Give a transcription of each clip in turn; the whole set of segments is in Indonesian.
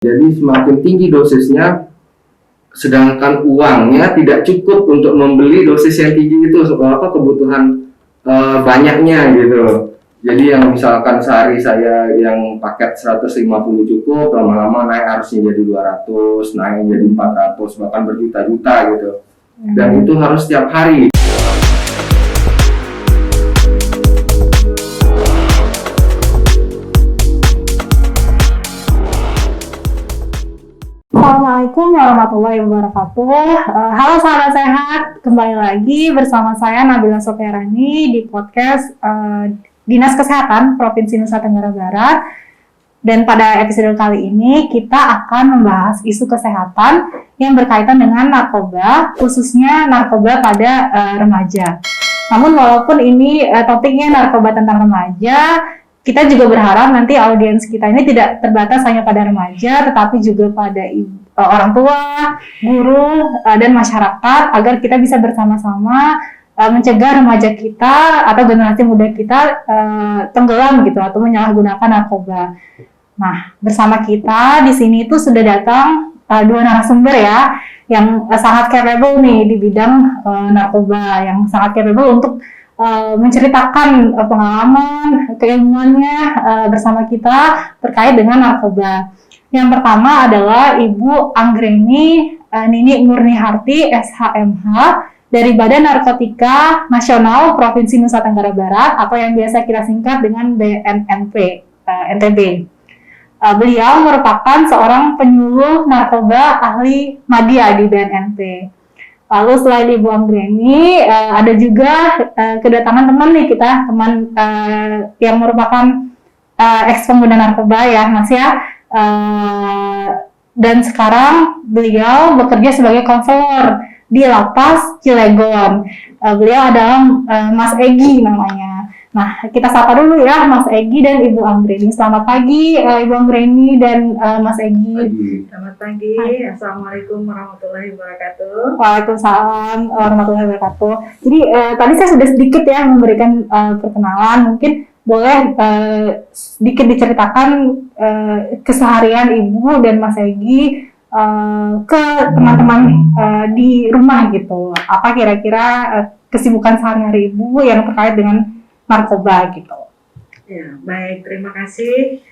Jadi semakin tinggi dosisnya, sedangkan uangnya tidak cukup untuk membeli dosis yang tinggi itu, kebutuhan banyaknya gitu. Jadi yang misalkan sehari saya yang paket 150 cukup, lama-lama naik harusnya jadi 200, naik jadi 400, bahkan berjuta-juta gitu. Dan itu harus setiap hari. Assalamualaikum warahmatullahi wabarakatuh. Halo sahabat sehat, kembali lagi bersama saya Nabila Sofiarani di podcast Dinas Kesehatan Provinsi Nusa Tenggara Barat. Dan pada episode kali ini kita akan membahas isu kesehatan yang berkaitan dengan narkoba, khususnya narkoba pada remaja. Namun walaupun ini topiknya narkoba tentang remaja, kita juga berharap nanti audiens kita ini tidak terbatas hanya pada remaja, tetapi juga pada orang tua, guru, dan masyarakat, agar kita bisa bersama-sama mencegah remaja kita atau generasi muda kita tenggelam gitu atau menyalahgunakan narkoba. Nah, bersama kita di sini itu sudah datang dua narasumber ya, yang sangat capable nih di bidang narkoba, yang sangat capable untuk menceritakan pengalaman, keilmuannya bersama kita terkait dengan narkoba. Yang pertama adalah Ibu Anggreni Nini Murniharti, SHMH, dari Badan Narkotika Nasional Provinsi Nusa Tenggara Barat, atau yang biasa kita singkat dengan BNNP, NTB. Beliau merupakan seorang penyuluh narkoba ahli madya di BNNP. Lalu selain Ibu Anggreni, ada juga kedatangan teman nih kita, teman yang merupakan ex-pengguna narkoba ya Mas ya. Dan sekarang beliau bekerja sebagai konselor di Lapas Cilegon. Beliau adalah Mas Egi namanya. Nah, kita sapa dulu ya Mas Egi dan Ibu Anggreni. Selamat pagi Ibu Anggreni dan Mas Egi. Selamat pagi. Assalamualaikum warahmatullahi wabarakatuh. Waalaikumsalam warahmatullahi wabarakatuh. Jadi tadi saya sudah sedikit ya memberikan perkenalan. Mungkin boleh sedikit diceritakan keseharian Ibu dan Mas Egi ke teman-teman di rumah gitu. Apa kira-kira kesibukan sehari-hari Ibu yang terkait dengan narkoba gitu. Ya, baik. Terima kasih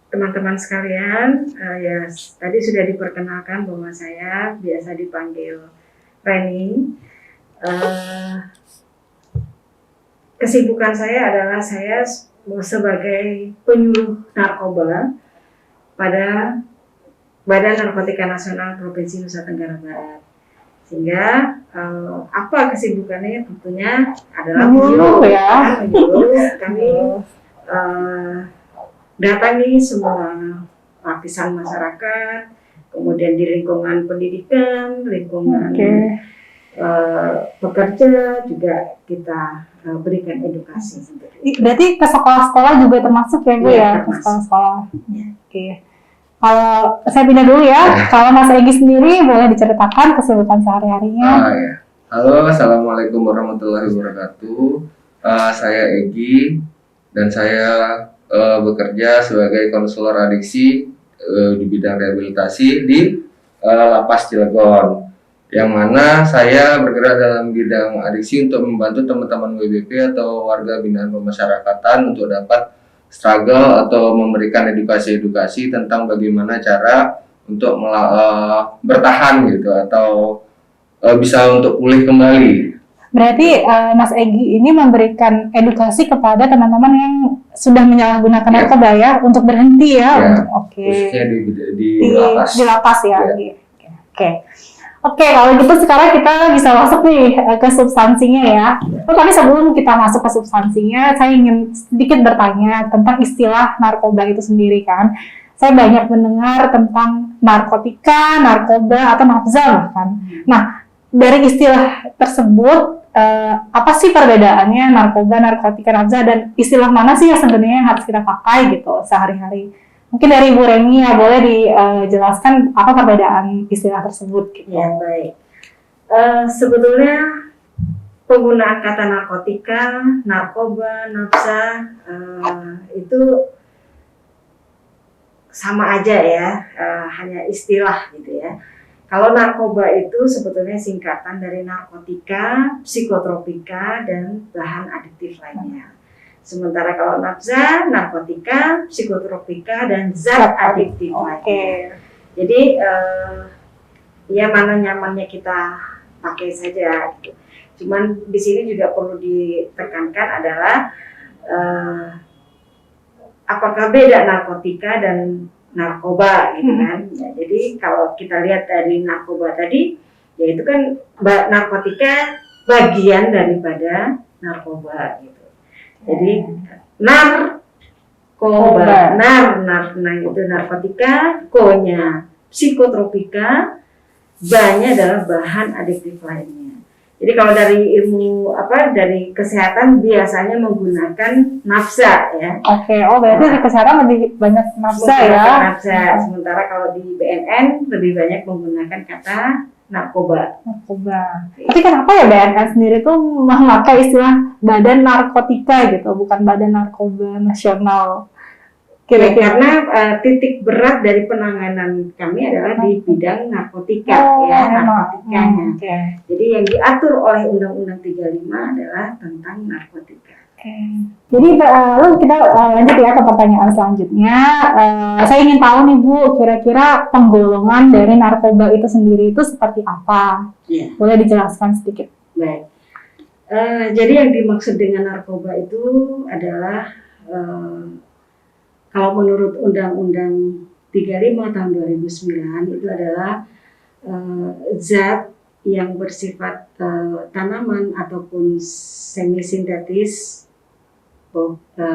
teman-teman sekalian. Ya, tadi sudah diperkenalkan bahwa saya biasa dipanggil Reni. Kesibukan saya adalah saya sebagai penyuluh narkoba pada Badan Narkotika Nasional Provinsi Nusa Tenggara Barat. Sehingga apa kesibukannya tentunya adalah menyuluh ya, kami datangi semua lapisan masyarakat, kemudian di lingkungan pendidikan, lingkungan pekerja juga kita berikan edukasi. Berarti ke sekolah-sekolah juga termasuk ya Bu ya, ke sekolah-sekolah. Oke. Kalau saya pindah dulu ya, kalau Mas Egi sendiri boleh diceritakan kesibukan sehari-harinya. Ya. Halo, Assalamualaikum warahmatullahi wabarakatuh. Saya Egi dan saya bekerja sebagai konselor adiksi di bidang rehabilitasi di Lapas Cilegon. Yang mana saya bergerak dalam bidang adiksi untuk membantu teman-teman WBP atau warga binaan pemasyarakatan untuk dapat struggle atau memberikan edukasi tentang bagaimana cara untuk bertahan gitu atau bisa untuk pulih kembali. Berarti Mas Egi ini memberikan edukasi kepada teman-teman yang sudah menyalahgunakan narkoba ya untuk berhenti ya. Oke. Khususnya di lapas. Di lapas ya. Oke, kalau gitu sekarang kita bisa masuk nih ke substansinya ya. Tapi sebelum kita masuk ke substansinya, saya ingin sedikit bertanya tentang istilah narkoba itu sendiri kan. Saya banyak mendengar tentang narkotika, narkoba, atau nafza kan. Nah, dari istilah tersebut, apa sih perbedaannya narkoba, narkotika, nafza, dan istilah mana sih yang sebenarnya harus kita pakai gitu sehari-hari? Mungkin dari Ibu Reni ya, boleh dijelaskan apa perbedaan istilah tersebut gitu. Ya, baik. Sebetulnya penggunaan kata narkotika, narkoba, nafza itu sama aja ya, hanya istilah gitu ya. Kalau narkoba itu sebetulnya singkatan dari narkotika, psikotropika, dan bahan adiktif lainnya. Sementara kalau nafza, narkotika, psikotropika, dan zat adiktif lainnya. Jadi ya mana nyamannya kita pakai saja. Gitu. Cuman di sini juga perlu ditekankan adalah apakah beda narkotika dan narkoba gitu kan. Ya, jadi kalau kita lihat dari narkoba tadi, ya itu kan narkotika bagian daripada narkoba gitu. Jadi narkoba, nah itu narkotika, ko-nya psikotropika, ba-nya adalah bahan adiktif lainnya. Jadi kalau dari ilmu dari kesehatan biasanya menggunakan nafza ya. Berarti di kesehatan lebih banyak nafza ya. Nafza. Sementara kalau di BNN lebih banyak menggunakan kata narkoba. Tapi kenapa ya BNN sendiri tuh memakai istilah Badan Narkotika gitu, bukan Badan Narkoba Nasional? Karena titik berat dari penanganan kami adalah di bidang narkotika narkotikanya. Jadi yang diatur oleh Undang-Undang 35 adalah tentang narkotika. Jadi lalu kita lanjut ya ke pertanyaan selanjutnya. Saya ingin tahu nih Bu, kira-kira penggolongan dari narkoba itu sendiri itu seperti apa? Boleh dijelaskan sedikit? Baik. Jadi yang dimaksud dengan narkoba itu adalah kalau menurut Undang-Undang 35 tahun 2009 itu adalah zat yang bersifat tanaman ataupun semi sintetis,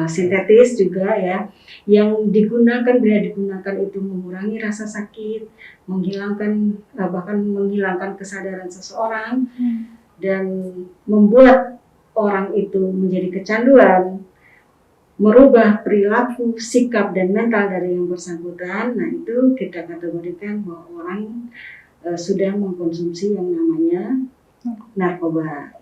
sintetis juga ya, yang bila digunakan itu mengurangi rasa sakit, bahkan menghilangkan kesadaran seseorang dan membuat orang itu menjadi kecanduan, merubah perilaku, sikap, dan mental dari yang bersangkutan. Nah itu kita kategorikan bahwa orang sudah mengkonsumsi yang namanya narkoba.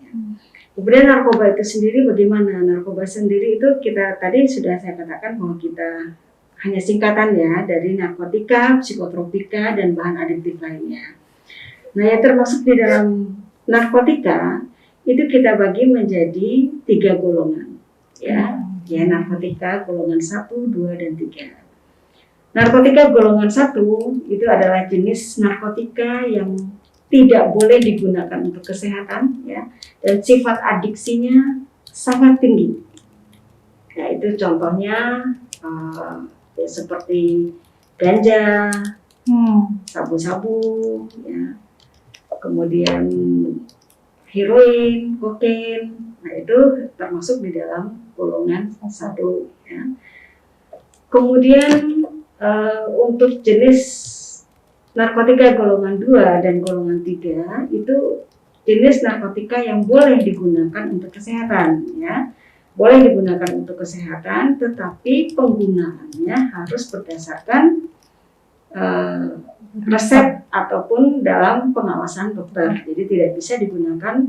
Kemudian narkoba itu sendiri bagaimana? Narkoba sendiri itu tadi sudah saya katakan bahwa kita hanya singkatan ya dari narkotika, psikotropika, dan bahan adiktif lainnya. Nah yang termasuk di dalam narkotika itu kita bagi menjadi 3 golongan ya. Ya, narkotika golongan 1, 2, dan 3. Narkotika golongan 1 itu adalah jenis narkotika yang tidak boleh digunakan untuk kesehatan ya, dan sifat adiksinya sangat tinggi. Ya, itu contohnya ya, seperti ganja, sabu-sabu, ya, kemudian heroin, kokain. Nah itu termasuk di dalam golongan 1 ya. Kemudian untuk jenis narkotika golongan 2 dan golongan 3 itu jenis narkotika yang boleh digunakan untuk kesehatan ya. Boleh digunakan untuk kesehatan, tetapi penggunaannya harus berdasarkan resep ataupun dalam pengawasan dokter. Jadi tidak bisa digunakan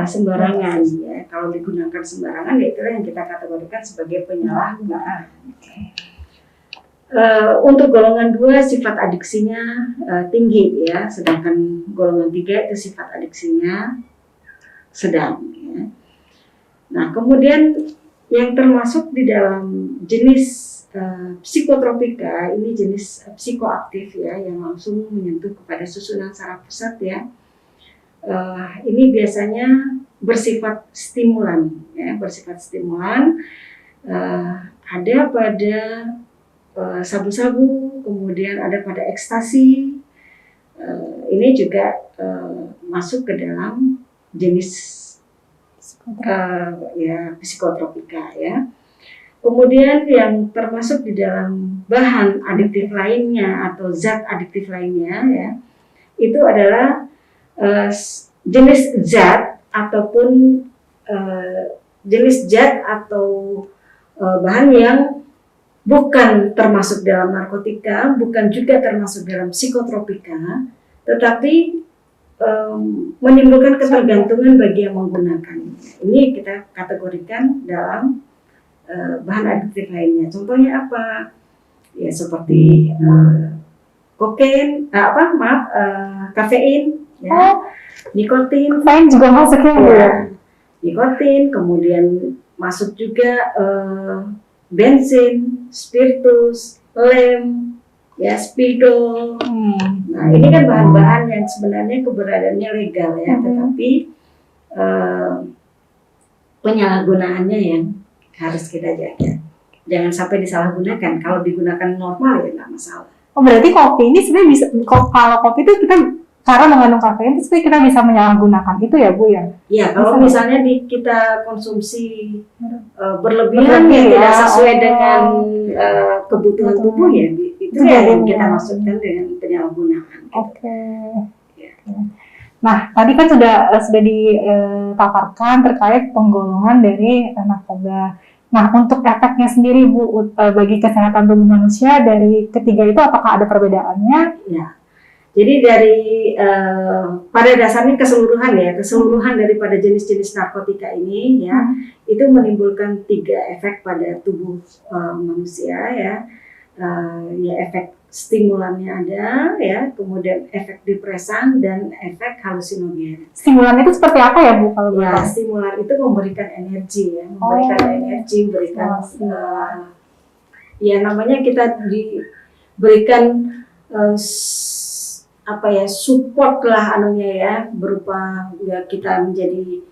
sembarangan ya. Kalau digunakan sembarangan ya itulah yang kita kategorikan sebagai penyalahgunaan. Untuk golongan 2 sifat adiksinya tinggi ya, sedangkan golongan 3 itu sifat adiksinya sedang ya. Nah kemudian yang termasuk di dalam jenis psikotropika ini jenis psikoaktif ya, yang langsung menyentuh kepada susunan saraf pusat ya. Ini biasanya bersifat stimulan ya, ada pada sabu-sabu, kemudian ada pada ekstasi. Ini juga masuk ke dalam jenis psikotropika ya. Kemudian yang termasuk di dalam bahan adiktif lainnya atau zat adiktif lainnya ya, itu adalah jenis zat ataupun jenis zat atau bahan yang bukan termasuk dalam narkotika, bukan juga termasuk dalam psikotropika, tetapi menimbulkan ketergantungan bagi yang menggunakan. Ini kita kategorikan dalam bahan adiktif lainnya. Contohnya apa? ya seperti kokain, kafein, ya, nikotin, Kafein juga masuknya Bu ya. ya, nikotin, kemudian masuk juga bensin, spiritus, lem, ya, spidol. Nah, ini kan bahan-bahan yang sebenarnya keberadaannya legal ya, tetapi penyalahgunaannya yang harus kita jaga. Jangan sampai disalahgunakan. Kalau digunakan normal ya nggak masalah. Oh, berarti kopi ini sebenarnya bisa, kalau kopi itu kita karena mengandung kafein itu sebenarnya kita bisa menyalahgunakan itu ya Bu ya? Ya, kalau Bisa. misalnya kita konsumsi berlebihan yang Berlebih, tidak ya. sesuai Oh. dengan kebutuhan Betul. tubuh ya, itu Itu yang jadi kita ya. maksudkan dengan penyalahgunaan. Oke. Ya. Nah, tadi kan sudah dipaparkan terkait penggolongan dari narkoba. Nah, untuk efeknya sendiri Bu, bagi kesehatan tubuh manusia dari ketiga itu apakah ada perbedaannya? Ya. Jadi dari pada dasarnya keseluruhan daripada jenis-jenis narkotika ini ya, itu menimbulkan 3 efek pada tubuh manusia ya. Ya, efek stimulannya ada ya, kemudian efek depresan dan efek halusinogen. Stimulan itu seperti apa ya Bu kalau boleh Ya, tahu? stimulan itu memberikan energi ya, memberikan ya namanya kita diberikan support lah anunya ya, berupa ya kita menjadi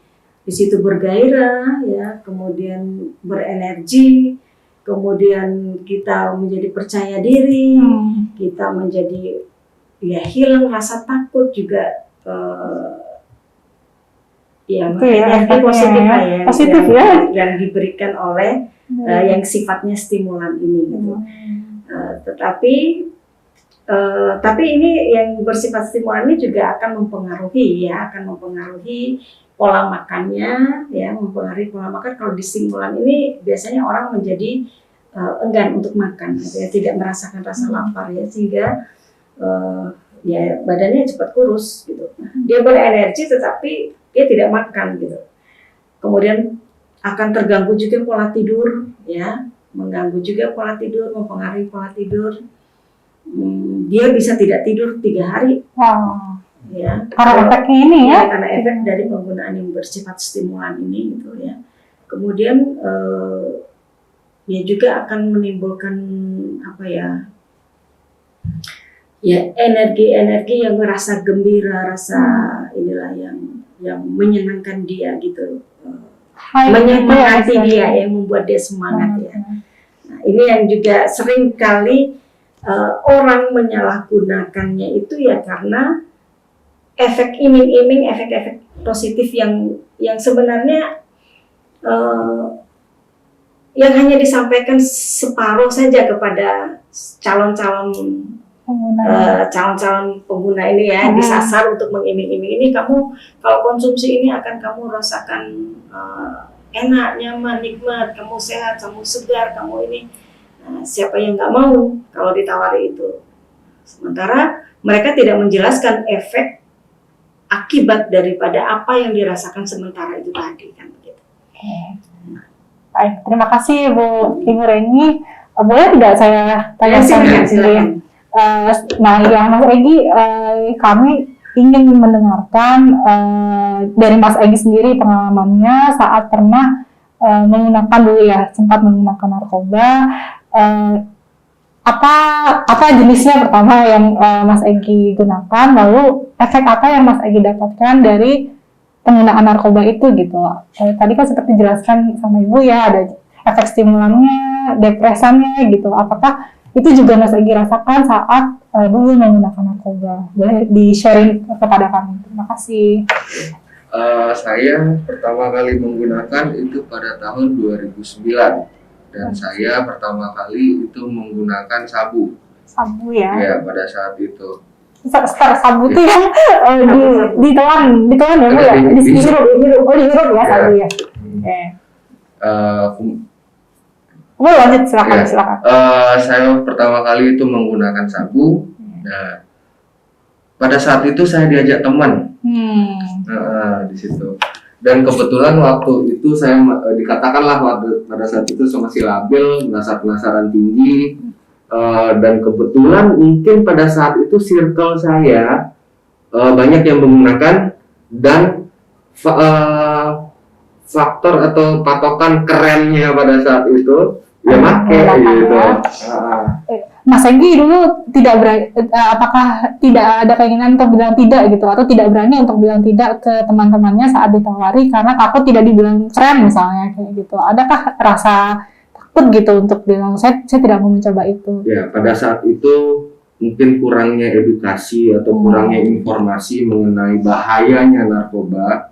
di situ bergairah ya, kemudian berenergi, kemudian kita menjadi percaya diri, kita menjadi ya hilang rasa takut juga, ya Itu ya, energi efeknya positif ya. lah ya, Positif yang diberikan oleh yang sifatnya stimulan ini gitu. Tapi ini yang bersifat stimulan ini juga akan mempengaruhi pola makannya ya, mempengaruhi pola makan. Kalau di stimulan ini biasanya orang menjadi enggan untuk makan gitu ya, tidak merasakan rasa lapar ya, sehingga ya badannya cepat kurus gitu. Dia berenergi tetapi dia tidak makan gitu. Kemudian akan terganggu juga pola tidur ya, mengganggu juga pola tidur, mempengaruhi pola tidur. Dia bisa tidak tidur 3 hari. Wow. Ya. Karena efeknya ini ya? Karena efek dari penggunaan yang bersifat stimulan ini gitu ya. Kemudian ya juga akan menimbulkan energi yang merasa gembira, rasa inilah yang menyenangkan dia gitu. Menyemangati dia, yang membuat dia semangat ya. Nah, ini yang juga sering kali orang menyalahgunakannya itu ya karena efek iming-iming, efek-efek positif yang sebenarnya yang hanya disampaikan separuh saja kepada calon-calon pengguna ini ya, disasar untuk mengiming-iming ini, kamu kalau konsumsi ini akan kamu rasakan enak, nyaman, nikmat, kamu sehat, kamu segar, kamu ini. Nah, siapa yang nggak mau kalau ditawari itu? Sementara mereka tidak menjelaskan efek akibat daripada apa yang dirasakan sementara itu tadi kan begitu. Baik, terima kasih Bu Ibu Reni. Boleh tidak saya tanya Silakan. Nah, ya Mas Egi, kami ingin mendengarkan dari Mas Egi sendiri pengalamannya saat pernah menggunakan dulu ya, sempat menggunakan narkoba. Apa jenisnya pertama yang Mas Egi gunakan, lalu efek apa yang Mas Egi dapatkan dari penggunaan narkoba itu gitu. Tadi kan seperti dijelaskan sama Ibu ya, ada efek stimulannya, depresannya gitu. Apakah itu juga Mas Egi rasakan saat dulu menggunakan narkoba? Boleh di-sharing kepada kami. Terima kasih. Saya pertama kali menggunakan itu pada tahun 2009. Dan saya pertama kali itu menggunakan sabu. Sabu ya? Ya, pada saat itu. Sabu itu yang ditelan ya Bu ya? Dihirup ya sabu ya? Oke. Bu lanjut, silakan. Saya pertama kali itu menggunakan sabu. Nah, pada saat itu saya diajak teman. Di situ. Dan kebetulan waktu itu saya dikatakanlah pada saat itu masih labil, merasa penasaran tinggi, Dan kebetulan mungkin pada saat itu circle saya banyak yang menggunakan, dan faktor atau patokan kerennya pada saat itu ya make gitu. Mas Egi dulu tidak berani, apakah tidak ada keinginan untuk bilang tidak gitu, atau tidak berani untuk bilang tidak ke teman-temannya saat ditawari karena takut tidak dibilang keren misalnya kayak gitu? Adakah rasa takut gitu untuk bilang saya tidak mau mencoba itu? Ya, pada saat itu mungkin kurangnya edukasi atau kurangnya informasi mengenai bahayanya narkoba.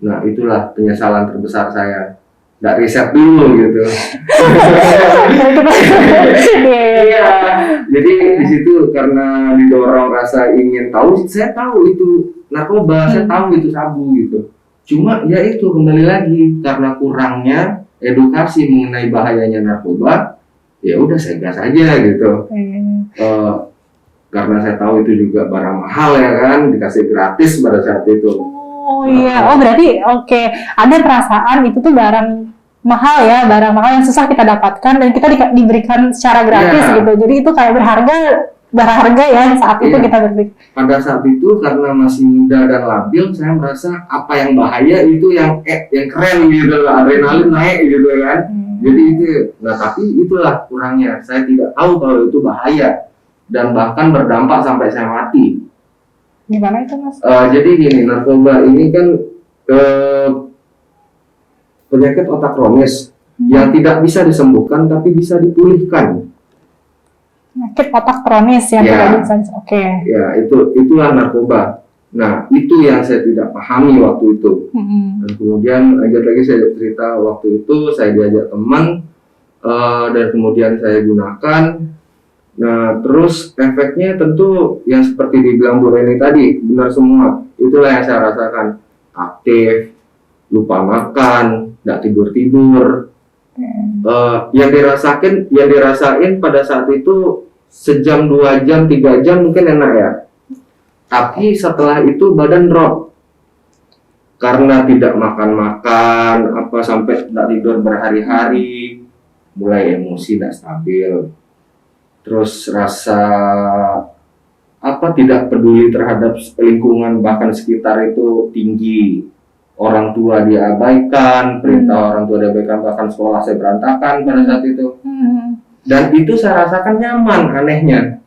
Nah, itulah penyesalan terbesar saya. Nggak riset dulu gitu. Iya. Jadi di situ karena didorong rasa ingin tahu, saya tahu itu narkoba, saya tahu itu sabu gitu. Cuma ya itu kembali lagi karena kurangnya edukasi mengenai bahayanya narkoba, ya udah saya gas aja gitu. Karena saya tahu itu juga barang mahal ya kan, dikasih gratis pada saat itu. Oh iya, berarti oke. Ada perasaan itu tuh barang mahal ya, barang mahal yang susah kita dapatkan dan kita diberikan secara gratis gitu. Jadi itu kayak berharga ya saat itu kita berpikir. Pada saat itu karena masih muda dan labil, saya merasa apa yang bahaya itu yang keren gitu, adrenalin naik gitu kan. Jadi itu, nah tapi itulah kurangnya. Saya tidak tahu kalau itu bahaya dan bahkan berdampak sampai saya mati. Gimana itu Mas? Jadi gini, narkoba ini kan penyakit otak kronis yang tidak bisa disembuhkan tapi bisa dipulihkan. Penyakit otak kronis yang tidak bisa. Oke. Ya, itulah narkoba. Nah, itu yang saya tidak pahami waktu itu. Dan kemudian lanjut lagi saya cerita waktu itu saya diajak teman dan kemudian saya gunakan. Nah, terus efeknya tentu yang seperti dibilang Bu Reni tadi, benar semua. Itulah yang saya rasakan. Aktif, lupa makan, nggak tidur. Yang dirasain pada saat itu sejam, 2 jam, 3 jam mungkin enak ya. Tapi setelah itu badan drop. Karena tidak makan-makan, sampai nggak tidur berhari-hari, mulai emosi nggak stabil. Terus rasa tidak peduli terhadap lingkungan bahkan sekitar itu tinggi. Orang tua diabaikan, perintah orang tua diabaikan, bahkan sekolah saya berantakan pada saat itu. Dan itu saya rasakan nyaman, anehnya.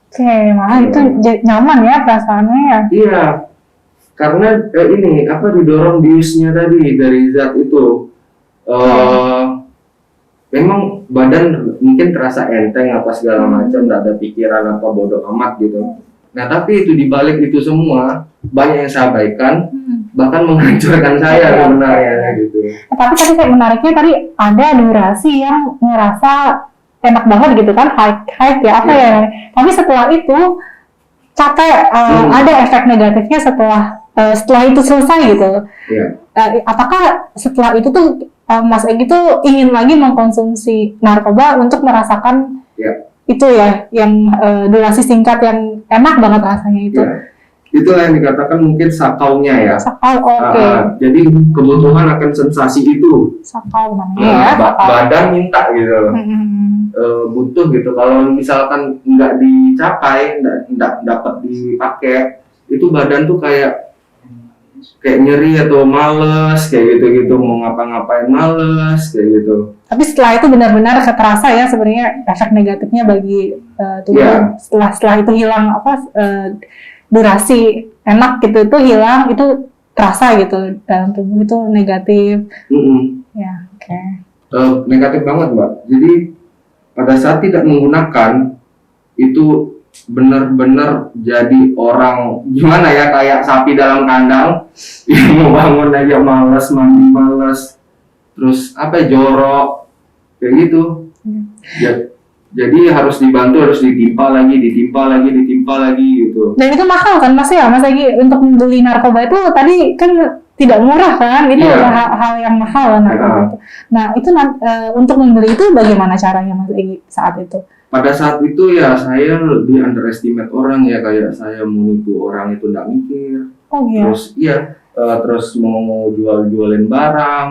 Oke, malah itu nyaman ya perasaannya ya? Iya, karena didorong biusnya tadi dari zat itu. Memang badan mungkin terasa enteng segala macam, nggak ada pikiran bodoh amat gitu. Nah tapi itu dibalik itu semua banyak yang saya abaikan, bahkan menghancurkan saya sebenarnya gitu. Tapi tadi saya menariknya tadi ada durasi yang ngerasa enak banget gitu kan, high ya ya. Tapi setelah itu capek, ada efek negatifnya setelah itu selesai gitu. Apakah setelah itu tuh Mas Egi tuh ingin lagi mengkonsumsi narkoba untuk merasakan itu ya, yang durasi singkat yang enak banget rasanya itu? Itulah yang dikatakan mungkin sakaunya ya. Sakau, oke. Jadi kebutuhan akan sensasi itu. Sakau namanya ya. Badan minta gitu. Butuh gitu. Kalau misalkan nggak dicapai, nggak dapat dipakai, itu badan tuh kayak nyeri atau males kayak gitu mau ngapa-ngapain males kayak gitu. Tapi setelah itu benar-benar terasa ya sebenarnya efek negatifnya bagi tubuh. Setelah itu hilang durasi enak gitu itu hilang, itu terasa gitu dalam tubuh itu negatif. Ya, oke. Negatif banget Mbak. Jadi pada saat tidak menggunakan itu benar-benar jadi orang gimana ya, kayak sapi dalam kandang yang mau bangun aja males, mandi males, terus jorok kayak gitu. Jadi harus dibantu, harus ditimpa lagi gitu. Dan itu mahal kan Mas ya, Mas lagi untuk membeli narkoba itu tadi kan tidak murah kan, itu hal yang mahal narkoba itu. Nah itu untuk membeli itu bagaimana caranya Mas lagi saat itu? Pada saat itu ya saya lebih underestimate orang ya, kayak saya menipu orang itu nggak mikir. Terus terus mau jualin barang,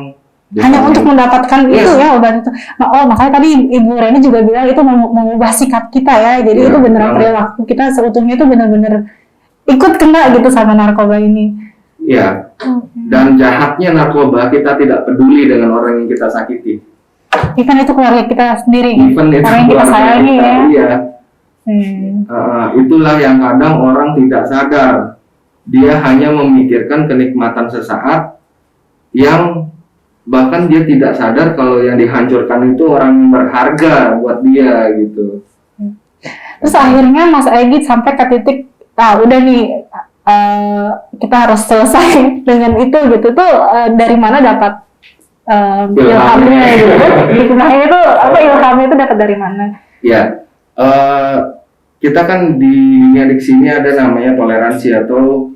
Hanya untuk mendapatkan Iya. itu ya obat itu. Nah, oh makanya tadi Ibu Reni juga bilang itu mengubah sikap kita ya. Jadi Iya, itu beneran banget. perilaku kita seutuhnya itu bener-bener ikut kena gitu sama narkoba ini. Ya, dan jahatnya narkoba, kita tidak peduli dengan orang yang kita sakiti. Kan itu keluarga kita sendiri. Even itu Orang yang kita keluarga sayangi kita, ya. iya. Hmm. Itulah yang kadang orang tidak sadar. Dia hanya memikirkan kenikmatan sesaat, yang bahkan dia tidak sadar kalau yang dihancurkan itu orang yang berharga buat dia gitu. Terus akhirnya Mas Egi sampai ke titik, udah nih kita harus selesai dengan itu gitu. Tuh dari mana dapat ilhamnya gitu? Ilhamnya itu apa? Ilhamnya itu dapat dari mana? Ya, kita kan di dunia adiksi ini ada namanya toleransi atau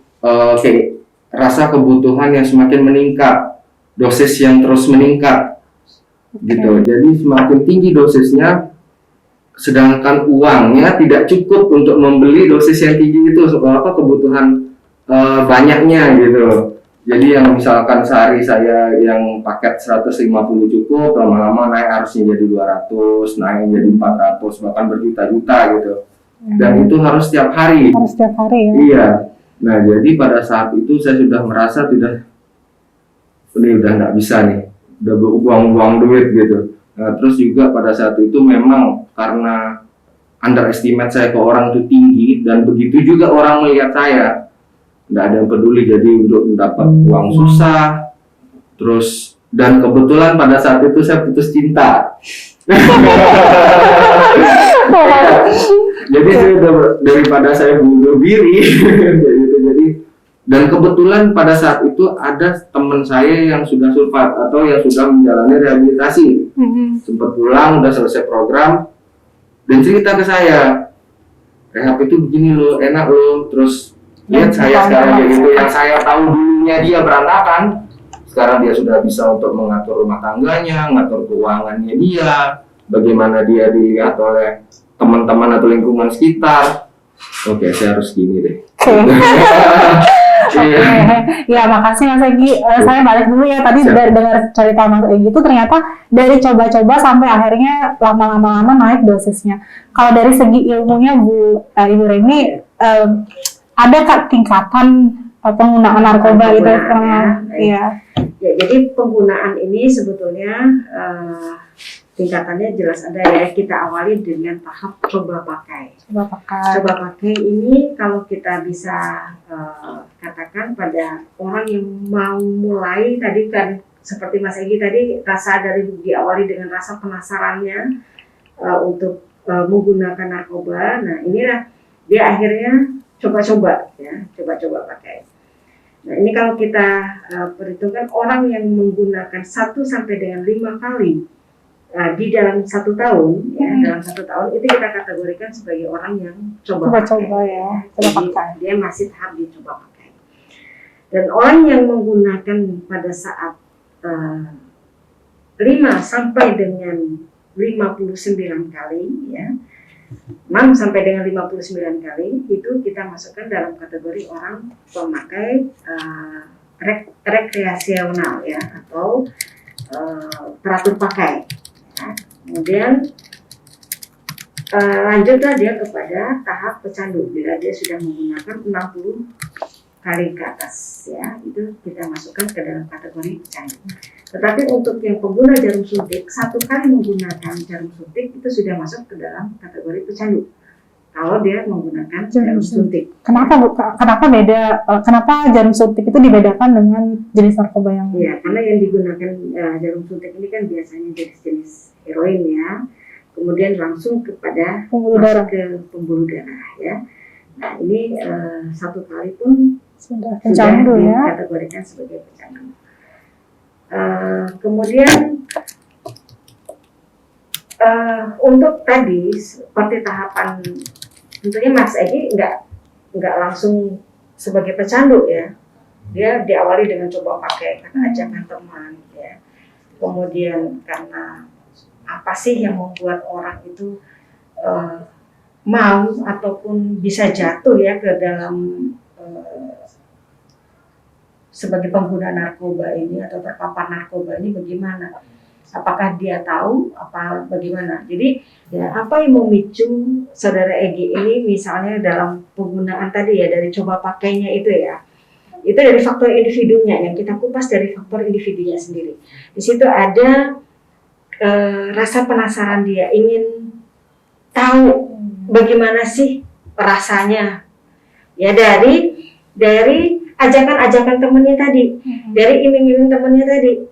kayak rasa kebutuhan yang semakin meningkat, dosis yang terus meningkat, gitu. Jadi semakin tinggi dosisnya, sedangkan uangnya tidak cukup untuk membeli dosis yang tinggi itu, apa kebutuhan banyaknya gitu. Jadi yang misalkan sehari saya yang paket 150 cukup, lama-lama naik harusnya jadi 200, naik jadi 400, bahkan berjuta-juta gitu. Dan itu harus setiap hari. Harus setiap hari ya. Iya. Nah, jadi pada saat itu saya sudah merasa ini udah nggak bisa nih, udah buang-buang duit gitu. Nah, terus juga pada saat itu memang karena underestimate saya ke orang itu tinggi, dan begitu juga orang melihat saya, nggak ada yang peduli. Jadi untuk mendapat uang susah, terus dan kebetulan pada saat itu saya putus cinta. Jadi saya daripada saya bunuh diri gitu. Jadi dan kebetulan pada saat itu ada teman saya yang sudah sulfat atau yang sudah menjalani rehabilitasi, sempat pulang udah selesai program dan cerita ke saya, rehab itu begini loh, enak loh. Terus lihat saya sekarang kayak gitu, yang saya tahu dulunya dia berantakan, sekarang dia sudah bisa untuk mengatur rumah tangganya, ngatur keuangannya dia, bagaimana dia dilihat oleh teman-teman atau lingkungan sekitar. Oke, saya harus gini deh. Ya makasih Mas Egi. Saya balik dulu ya, tadi dari dengar cerita Mas Egi itu ternyata dari coba-coba sampai akhirnya lama-lama naik dosisnya. Kalau dari segi ilmunya Ibu Reni, ada tingkatan penggunaan narkoba itu? Ya, jadi penggunaan ini sebetulnya tingkatannya jelas ada ya. Kita awali dengan tahap coba pakai. Coba pakai ini kalau kita bisa katakan pada orang yang mau mulai, tadi kan seperti Mas Egi tadi, rasa dari diawali dengan rasa penasarannya untuk menggunakan narkoba. Nah inilah dia akhirnya coba-coba ya, coba-coba pakai. Nah ini kalau kita perhitungkan orang yang menggunakan 1 sampai dengan 5 kali di dalam 1 tahun, ya dalam 1 tahun itu kita kategorikan sebagai orang yang coba pakai. Ya, jadi dia masih tahap dicoba pakai. Dan orang yang menggunakan pada saat 5 sampai dengan 59 kali, ya 6 sampai dengan 59 kali itu kita masukkan dalam kategori orang pemakai rekreasional ya, atau teratur pakai. Ya. Kemudian lanjutlah dia kepada tahap pecandu bila dia sudah menggunakan 60 kali ke atas, ya itu kita masukkan ke dalam kategori pecandu. Tetapi untuk yang pengguna jarum suntik, 1 kali menggunakan jarum suntik itu sudah masuk ke dalam kategori pecandu. Kalau dia menggunakan jarum suntik. Kenapa beda? Kenapa jarum suntik itu dibedakan dengan jenis narkoba yang? Iya, karena yang digunakan jarum suntik ini kan biasanya jenis heroin ya. Kemudian langsung kepada masuk ke pembuluh darah ya. Nah ini 1 kali pun sudah dikategorikan sebagai pecandu. Kemudian untuk tadi seperti tahapan, tentunya Mas Egi nggak langsung sebagai pecandu ya. Dia diawali dengan coba pakai karena ajakan teman ya. Kemudian karena apa sih yang membuat orang itu mau ataupun bisa jatuh ya ke dalam sebagai pengguna narkoba ini atau terpapar narkoba ini bagaimana? Apakah dia tahu apa bagaimana? Jadi ya apa yang memicu saudara Egy ini misalnya dalam penggunaan tadi ya dari coba pakainya itu ya. Itu dari faktor individunya yang kita kupas dari faktor individunya sendiri. Di situ ada rasa penasaran dia ingin tahu bagaimana sih rasanya ya dari ajakan-ajakan temennya tadi, dari iming-iming temennya tadi.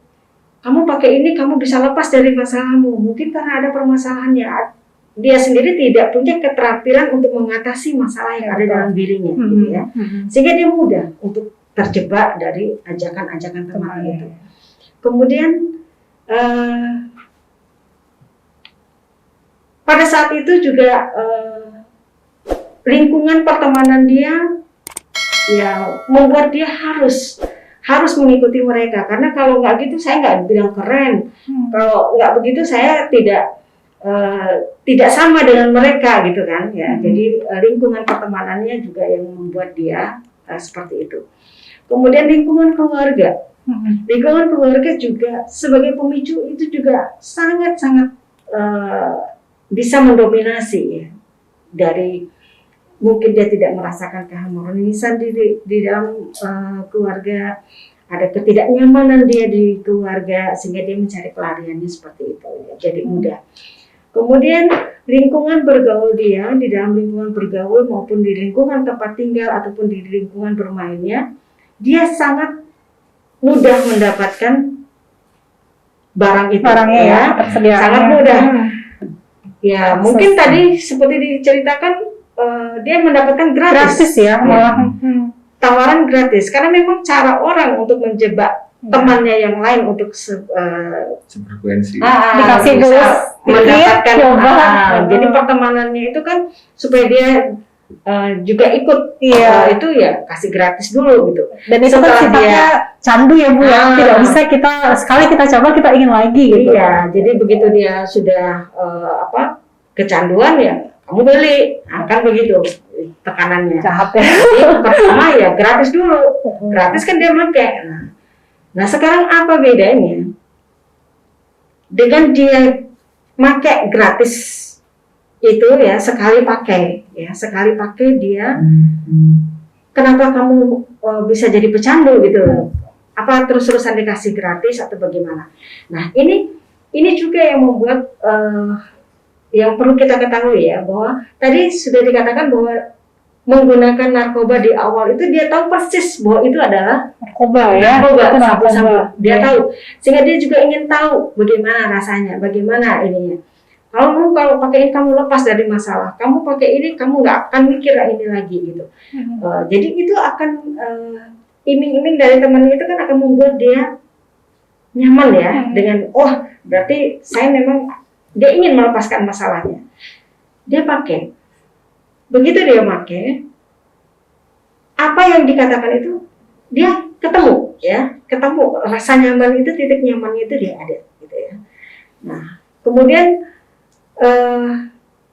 Kamu pakai ini, kamu bisa lepas dari masalahmu. Mungkin karena ada permasalahannya, dia sendiri tidak punya keterampilan untuk mengatasi masalah yang ada dalam dirinya, gitu ya. Sehingga dia mudah untuk terjebak dari ajakan-ajakan temannya itu. Kemudian pada saat itu juga lingkungan pertemanan dia ya membuat dia harus mengikuti mereka, karena kalau nggak gitu saya nggak bilang keren, kalau nggak begitu saya tidak sama dengan mereka gitu kan ya. Jadi lingkungan pertemanannya juga yang membuat dia seperti itu. Kemudian lingkungan keluarga juga sebagai pemicu itu juga sangat-sangat bisa mendominasi ya. Dari mungkin dia tidak merasakan keharmonisan di dalam keluarga, ada ketidaknyamanan dia di keluarga sehingga dia mencari pelariannya seperti itu ya. Jadi mudah. Kemudian lingkungan bergaul dia, di dalam lingkungan bergaul maupun di lingkungan tempat tinggal ataupun di lingkungan bermainnya, dia sangat mudah mendapatkan barang itu ya, sangat mudah. Ya mungkin tadi seperti diceritakan dia mendapatkan gratis ya, malah tawaran gratis, karena memang cara orang untuk menjebak temannya yang lain untuk Sefrekuensi. dikasih bisa dulu mendapatkan coba. jadi pertemanannya itu kan supaya dia juga ikut itu ya kasih gratis dulu gitu. Dan itu kan Setelah sifatnya candu ya Bu ya, tidak bisa kita sekali kita coba kita ingin lagi gitu. Iya, jadi begitu dia sudah kecanduan ya kamu beli, kan begitu tekanannya. Jahat ya. Jadi pertama ya gratis dulu, gratis kan dia pakai. Nah sekarang apa bedanya dengan dia pakai gratis itu ya, sekali pakai dia, kenapa kamu bisa jadi pecandu gitu? Apa terus-terusan dikasih gratis atau bagaimana? Nah ini juga yang membuat yang perlu kita ketahui ya, bahwa tadi sudah dikatakan bahwa menggunakan narkoba di awal itu dia tahu persis bahwa itu adalah narkoba, sabu-sabu. Dia tahu, sehingga dia juga ingin tahu bagaimana rasanya, bagaimana ininya. Kalau pakai ini kamu lepas dari masalah, kamu pakai ini kamu nggak akan mikir ini lagi gitu. Jadi itu akan iming-iming dari teman itu kan akan membuat dia nyaman ya dengan berarti saya memang dia ingin melepaskan masalahnya. Dia pakai. Begitu dia pakai, apa yang dikatakan itu dia ketemu rasa nyaman itu, titik nyamannya itu dia ada gitu ya. Nah, kemudian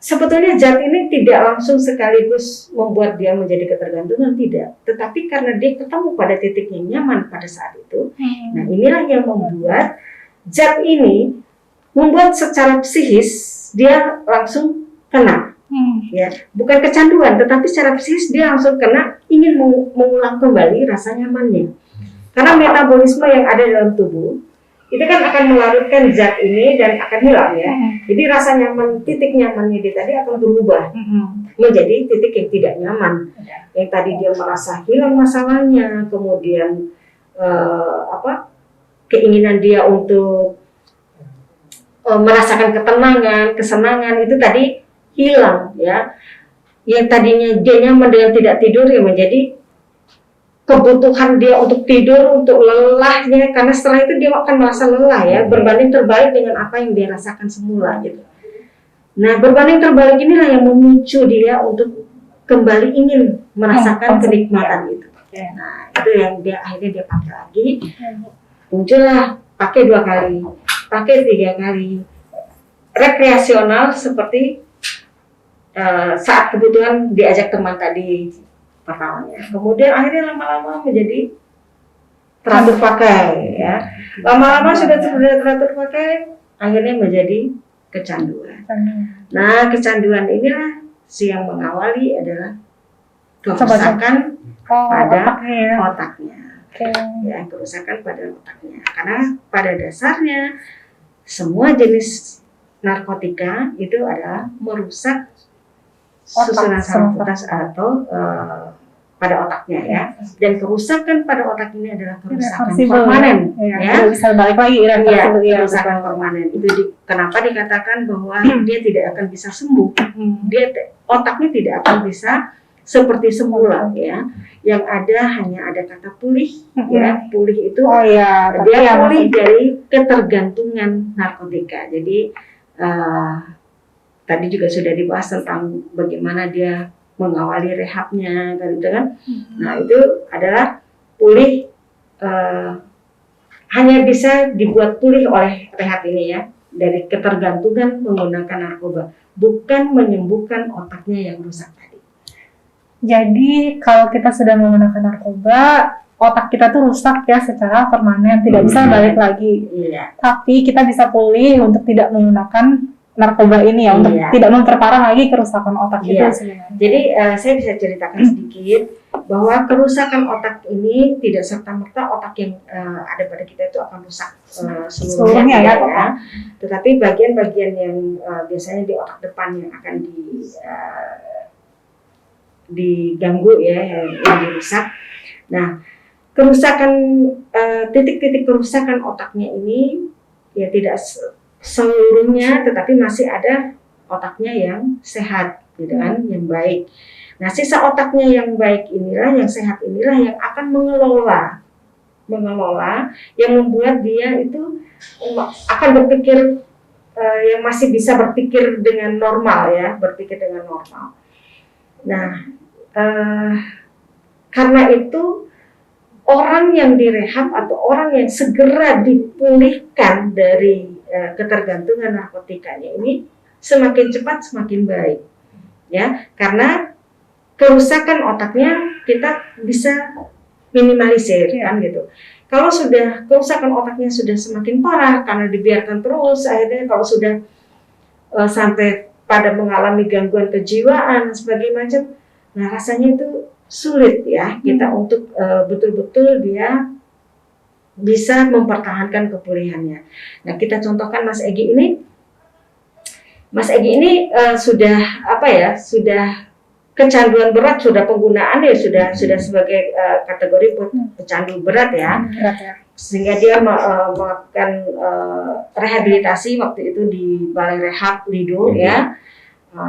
sebetulnya zat ini tidak langsung sekaligus membuat dia menjadi ketergantungan, tidak. Tetapi karena dia ketemu pada titiknya nyaman pada saat itu, nah inilah yang membuat zat ini membuat secara psikis dia langsung kena, ya bukan kecanduan, tetapi secara psikis dia langsung kena, ingin mengulang kembali rasa nyamannya. Karena metabolisme yang ada dalam tubuh itu kan akan melarutkan zat ini dan akan hilang ya. Jadi rasa nyaman, titik nyamannya dia tadi akan berubah menjadi titik yang tidak nyaman. Yang tadi dia merasa hilang masalahnya, kemudian keinginan dia untuk merasakan ketenangan, kesenangan itu tadi hilang ya. Yang tadinya dia nyaman dengan tidak tidur ya menjadi kebutuhan dia untuk tidur, untuk lelahnya, karena setelah itu dia akan merasa lelah ya, berbanding terbalik dengan apa yang dia rasakan semula gitu. Nah berbanding terbalik inilah yang memicu dia untuk kembali ingin merasakan kenikmatan itu. Nah itu yang dia akhirnya dia pakai lagi, muncullah pakai 2 kali. Pakai 3 kali, rekreasional seperti saat kebutuhan diajak teman tadi pertamanya. Kemudian akhirnya lama-lama menjadi teratur pakai ya. Lama-lama sudah teratur pakai, akhirnya menjadi kecanduan. Nah, kecanduan inilah yang mengawali adalah kerusakan pada otaknya. Ya, kerusakan pada otaknya. Karena pada dasarnya semua jenis narkotika itu adalah merusak susunan saraf otak atau pada otaknya ya. Dan kerusakan pada otak ini adalah kerusakan permanen ya. Bisa balik lagi kerusakan permanen. Itu kenapa dikatakan bahwa dia tidak akan bisa sembuh. Otaknya tidak akan bisa seperti semula ya. Yang ada hanya ada kata pulih ya. Pulih itu dia pulih dari ketergantungan narkotika. Jadi tadi juga sudah dibahas tentang bagaimana dia mengawali rehabnya kan. Nah, itu adalah pulih hanya bisa dibuat pulih oleh rehab ini ya, dari ketergantungan menggunakan narkoba, bukan menyembuhkan otaknya yang rusak tadi. Jadi kalau kita sudah menggunakan narkoba, otak kita tuh rusak ya secara permanen, tidak bisa balik lagi. Tapi kita bisa pulih untuk tidak menggunakan narkoba ini ya, untuk tidak memperparah lagi kerusakan otak itu sebenarnya. Jadi saya bisa ceritakan sedikit bahwa kerusakan otak ini tidak serta-merta otak yang ada pada kita itu akan rusak seluruhnya ya. Tetapi bagian-bagian yang biasanya di otak depan yang akan diganggu ya, yang dirusak. Nah, kerusakan titik-titik kerusakan otaknya ini ya tidak seluruhnya, tetapi masih ada otaknya yang sehat, gitu kan, yang baik. Nah, sisa otaknya yang baik inilah, yang sehat inilah yang akan mengelola, yang membuat dia itu akan berpikir, yang masih bisa berpikir dengan normal ya, Nah, karena itu orang yang direhab atau orang yang segera dipulihkan dari ketergantungan narkotikanya ini semakin cepat semakin baik ya, karena kerusakan otaknya kita bisa minimalisir kan gitu. Kalau sudah kerusakan otaknya sudah semakin parah karena dibiarkan terus, akhirnya kalau sudah sampai pada mengalami gangguan kejiwaan dan sebagainya macam, nah rasanya itu sulit ya kita untuk betul-betul dia bisa mempertahankan kepulihannya. Nah, kita contohkan Mas Egy ini. Mas Egy ini sudah sudah kecanduan berat, sudah penggunaan ya, sudah sebagai kategori pecandu berat ya. Sehingga dia melakukan rehabilitasi waktu itu di Balai Rehab Lido ya,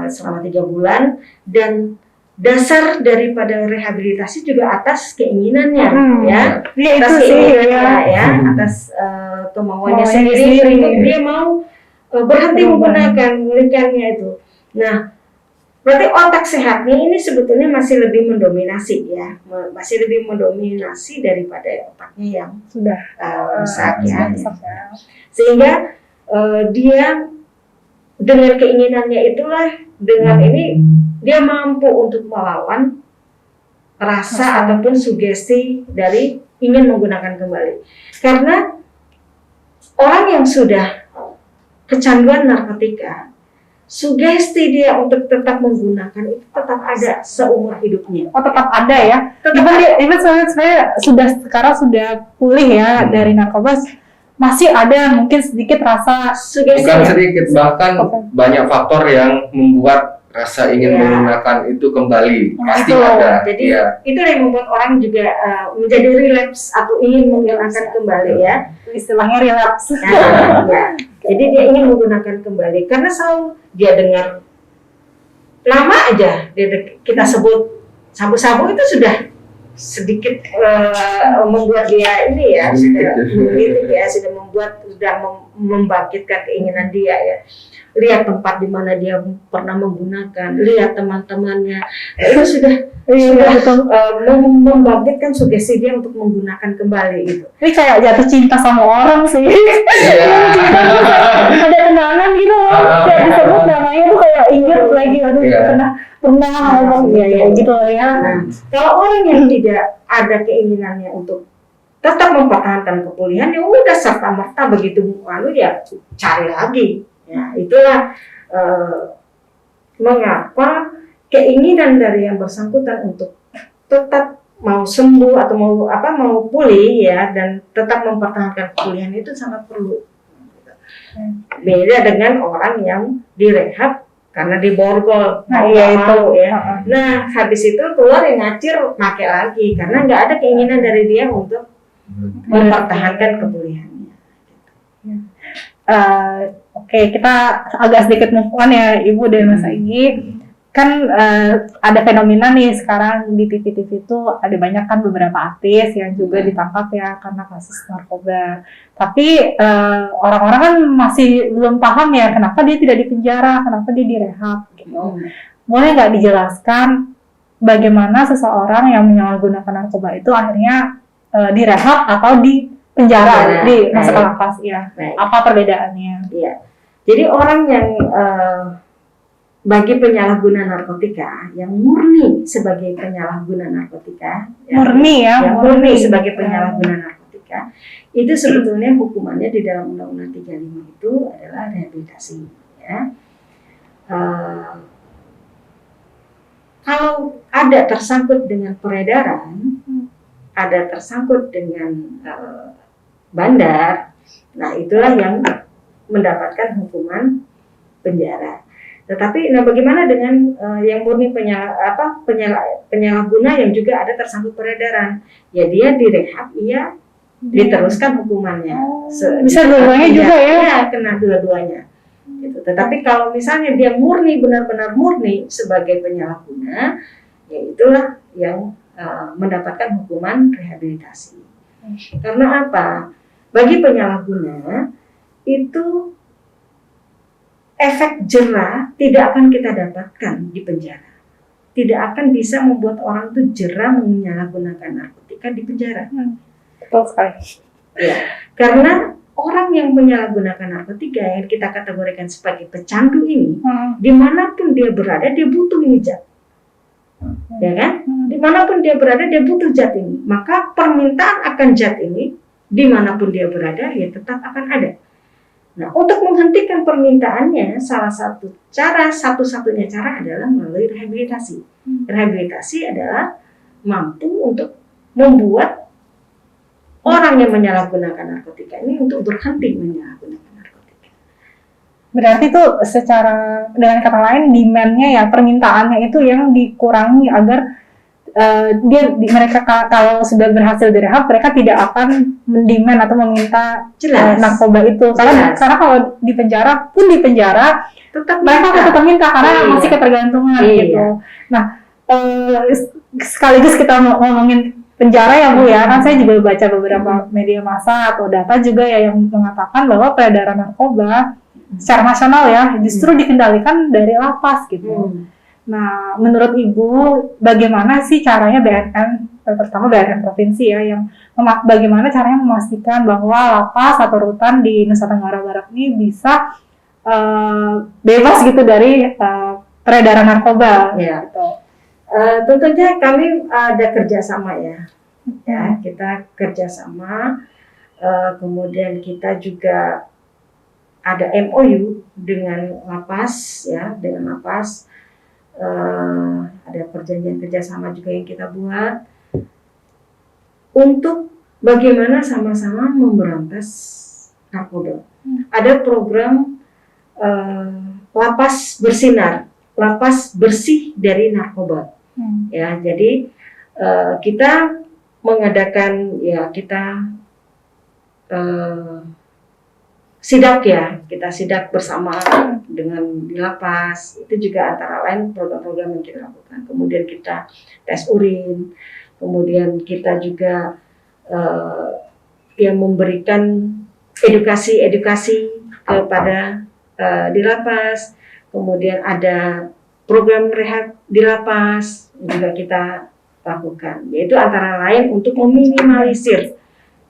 selama 3 bulan, dan dasar daripada rehabilitasi juga atas keinginannya atas kemauannya sendiri. Dia mau berhenti mengulikannya itu. Nah, berarti otak sehatnya ini sebetulnya masih lebih mendominasi ya, masih lebih mendominasi daripada otaknya yang sudah rusak ya. Sehingga dia dengan keinginannya itulah, dengan ini dia mampu untuk melawan rasa ataupun sugesti dari ingin menggunakan kembali. Karena orang yang sudah kecanduan narkotika, sugesti dia untuk tetap menggunakan itu tetap ada seumur hidupnya. Oh, tetap ada ya? Even saya sekarang sudah pulih ya dari narkoba, masih ada mungkin sedikit rasa sugesti. Bukan sedikit, bahkan banyak faktor yang membuat rasa ingin menggunakan itu kembali. Pasti ada. Jadi itu yang membuat orang juga menjadi relapse atau ingin menggunakan kembali ya. Istilahnya relapse. Jadi dia ingin menggunakan kembali karena selalu dia dengar nama aja kita sebut sabu-sabu itu sudah sedikit membuat dia ini ya, sudah membangkitkan keinginan dia ya. Lihat tempat di mana dia pernah menggunakan, lihat teman-temannya, itu sudah membangkitkan sugesti dia untuk menggunakan kembali gitu. Ini kayak jatuh cinta sama orang sih. Ada kenangan gitu loh, kayak disebut namanya tuh kayak ingat lagi, pernah ngomong ya gitu ya. Nah, kalau orang yang tidak ada keinginannya untuk tetap mempertahankan kepulihan, ya udah serta merta begitu lalu ya cari lagi. Ya itulah mengapa keinginan dari yang bersangkutan untuk tetap mau sembuh atau mau pulih ya dan tetap mempertahankan kepulihan itu sangat perlu. Beda dengan orang yang direhab karena diborgol, mau ya. Nah habis itu keluar yang ngacir pakai lagi karena nggak ada keinginan dari dia untuk mempertahankan kepulihannya. Oke, kita agak sedikit move on ya Ibu dan Mas Egy. Kan ada fenomena nih sekarang di TV-TV itu ada banyak kan beberapa artis yang juga ditangkap ya karena kasus narkoba. Tapi orang-orang kan masih belum paham ya kenapa dia tidak dipenjara, kenapa dia direhab gitu. Boleh nggak dijelaskan bagaimana seseorang yang menyalahgunakan narkoba itu akhirnya direhab atau di penjara, di masa lapas ya? Apa perbedaannya? Iya. Jadi orang yang bagi penyalahguna narkotika yang murni sebagai penyalahguna narkotika, murni sebagai penyalahguna narkotika, itu sebetulnya hukumannya di dalam Undang-Undang 35 itu adalah rehabilitasi. Ya. Kalau ada tersangkut dengan peredaran, ada tersangkut dengan bandar, nah itulah yang mendapatkan hukuman penjara. Tetapi bagaimana dengan yang murni penyalahguna yang juga ada tersangkut peredaran? Ya dia direhab, ia diteruskan hukumannya. Bisa dua-duanya juga ya? Ya, kena dua-duanya. Gitu. Tetapi kalau misalnya dia murni, benar-benar murni sebagai penyalahguna, ya itulah yang mendapatkan hukuman rehabilitasi. Karena apa? Bagi penyalahguna itu efek jera tidak akan kita dapatkan di penjara. Tidak akan bisa membuat orang itu jera menyalahgunakan narkotika di penjara. Betul sekali. Ya, karena orang yang menyalahgunakan narkotika yang kita kategorikan sebagai pecandu ini, dimanapun dia berada dia butuh ini zat, ya kan? Dimanapun dia berada dia butuh zat ini. Maka permintaan akan zat ini dimanapun dia berada ya tetap akan ada. Nah, untuk menghentikan permintaannya, salah satu cara, satu-satunya cara adalah melalui rehabilitasi. Rehabilitasi adalah mampu untuk membuat orang yang menyalahgunakan narkotika ini untuk berhenti menyalahgunakan narkotika. Berarti itu secara, dengan kata lain, demand-nya ya, permintaannya itu yang dikurangi agar mereka kalau sudah berhasil direhab, mereka tidak akan mendemand atau meminta narkoba itu. Karena kalau di penjara tetap mereka tetap minta karena masih ketergantungan gitu. Nah, sekaligus kita ngomongin penjara ya Bu ya, kan saya juga baca beberapa media massa atau data juga ya yang mengatakan bahwa peredaran narkoba secara nasional ya justru dikendalikan dari lapas gitu. Nah, menurut Ibu, bagaimana sih caranya BNN, terutama BNN provinsi ya, yang bagaimana caranya memastikan bahwa lapas atau rutan di Nusa Tenggara Barat ini bisa bebas gitu dari peredaran narkoba? Ya. Gitu. Tentunya kami ada kerjasama ya, kita kerjasama, kemudian kita juga ada MOU dengan lapas ya, ada perjanjian kerjasama juga yang kita buat untuk bagaimana sama-sama memberantas narkoba. Ada program lapas bersinar, lapas bersih dari narkoba. Ya, jadi kita mengadakan ya kita sidak bersama dengan di lapas. Itu juga antara lain program-program yang kita lakukan. Kemudian kita tes urin, kemudian kita juga yang memberikan edukasi kepada di lapas. Kemudian ada program rehab di lapas juga kita lakukan. Yaitu antara lain untuk meminimalisir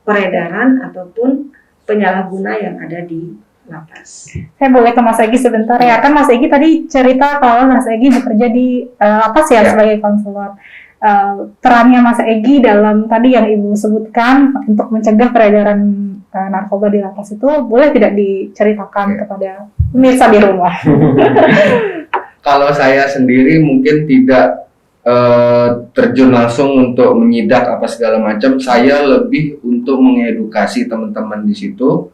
peredaran ataupun penyalahguna yang ada di lapas. Saya boleh ke Mas Egy sebentar ya, kan Mas Egy tadi cerita kalau Mas Egy bekerja di lapas ya sebagai konselor. perannya Mas Egi dalam tadi yang Ibu sebutkan untuk mencegah peredaran narkoba di lapas itu boleh tidak diceritakan kepada pemirsa di rumah? Kalau saya sendiri mungkin tidak terjun langsung untuk menyidak apa segala macam. Saya lebih untuk mengedukasi teman-teman di situ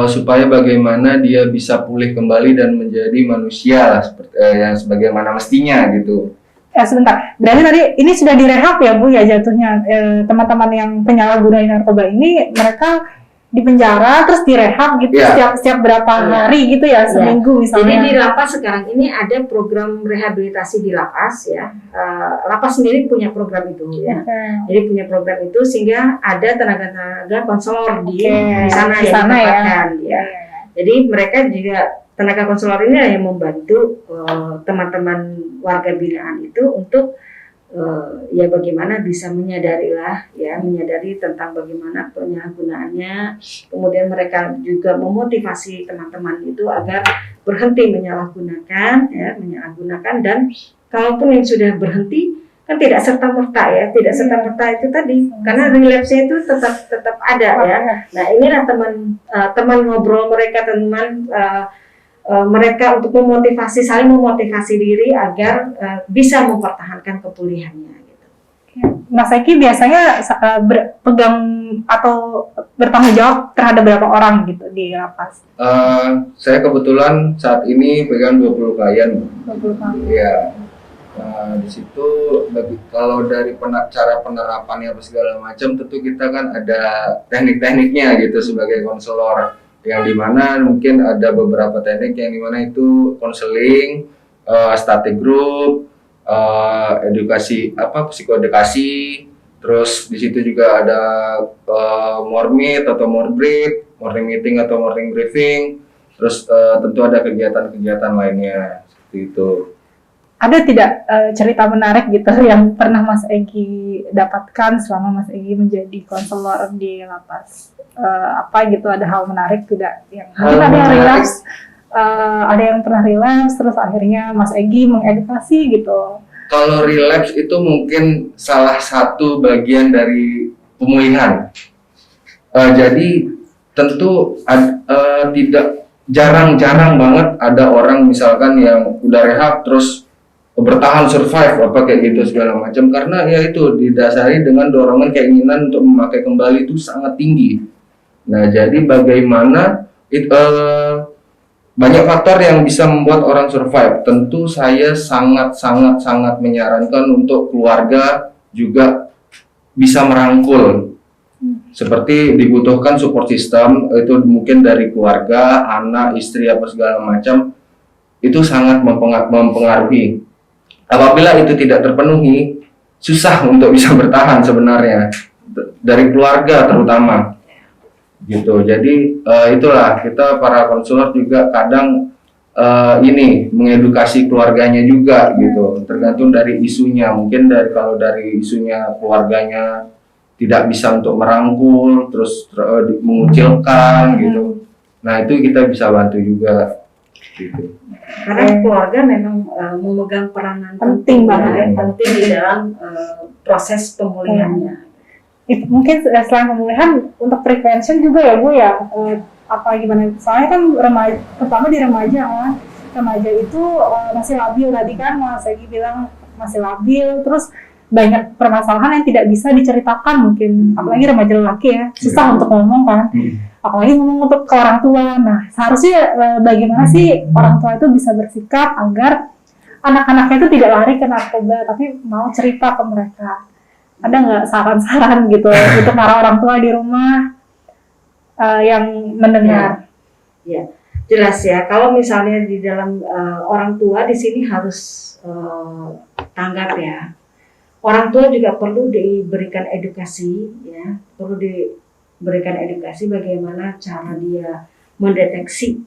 supaya bagaimana dia bisa pulih kembali dan menjadi manusia lah, seperti yang sebagaimana mestinya gitu. Sebentar, berarti tadi ini sudah direhab ya Bu ya jatuhnya, teman-teman yang penyalahguna narkoba ini mereka di penjara terus direhab gitu setiap berapa hari gitu ya, seminggu misalnya. Jadi di lapas sekarang ini ada program rehabilitasi di lapas ya. Lapas sendiri punya program itu ya. Jadi punya program itu sehingga ada tenaga-tenaga konselor di sana yang ditempatkan ya. Jadi mereka juga tenaga konselor ini yang membantu teman-teman warga binaan itu untuk ya bagaimana bisa menyadari tentang bagaimana penyalahgunaannya. Kemudian mereka juga memotivasi teman-teman itu agar berhenti menyalahgunakan dan kalaupun yang sudah berhenti kan tidak serta-merta itu tadi karena relapse-nya itu tetap ada ya. Nah, inilah teman ngobrol mereka, mereka untuk saling memotivasi diri agar bisa mempertahankan kepulihannya gitu. Mas Eki biasanya berpegang atau bertanggung jawab terhadap berapa orang gitu di lapas? Saya kebetulan saat ini pegang 20 klien. 20 klien. Iya. Di situ kalau dari cara penerapannya apa segala macam, tentu kita kan ada teknik-tekniknya gitu sebagai konselor, yang dimana mungkin ada beberapa teknik yang dimana itu konseling, static group, edukasi psikoedukasi, terus di situ juga ada morning meeting atau morning briefing, terus tentu ada kegiatan-kegiatan lainnya seperti itu. Ada tidak cerita menarik gitu yang pernah Mas Egi dapatkan selama Mas Egi menjadi konselor di lapas? Apa gitu, ada hal menarik tidak? Mungkin ada yang relapse, ada yang pernah relapse terus akhirnya Mas Egi mengedukasi gitu. Kalau relapse itu mungkin salah satu bagian dari pemulihan. Jadi tentu tidak jarang banget ada orang misalkan yang udah rehab terus bertahan survive kayak gitu segala macam, karena ya itu didasari dengan dorongan keinginan untuk memakai kembali itu sangat tinggi. Nah, jadi bagaimana banyak faktor yang bisa membuat orang survive. Tentu saya sangat menyarankan untuk keluarga juga bisa merangkul. Seperti dibutuhkan support system, itu mungkin dari keluarga, anak, istri apa segala macam, itu sangat mempengaruhi. Apabila itu tidak terpenuhi, susah untuk bisa bertahan sebenarnya, dari keluarga terutama gitu. Jadi itulah kita para konselor juga kadang mengedukasi keluarganya juga gitu, tergantung dari isunya. Mungkin kalau dari isunya keluarganya tidak bisa untuk merangkul, terus mengucilkan gitu, nah itu kita bisa bantu juga gitu. Karena keluarga memang memegang peranan penting di dalam proses pemulihannya. Mungkin selain pemulihan untuk prevention juga ya Bu ya, gimana? Soalnya kan terutama di remaja itu masih labil, tadi kan Mas Egi bilang masih labil, terus banyak permasalahan yang tidak bisa diceritakan mungkin, apalagi remaja lelaki ya, susah untuk ngomong kan. Apalagi ngomong untuk ke orang tua. Nah, seharusnya bagaimana sih orang tua itu bisa bersikap agar anak-anaknya itu tidak lari ke narkoba, tapi mau cerita ke mereka. Ada nggak saran-saran gitu untuk para orang tua di rumah yang mendengar? Ya, jelas ya. Kalau misalnya di dalam orang tua di sini harus tanggap ya. Orang tua juga perlu diberikan edukasi ya, berikan edukasi bagaimana cara dia mendeteksi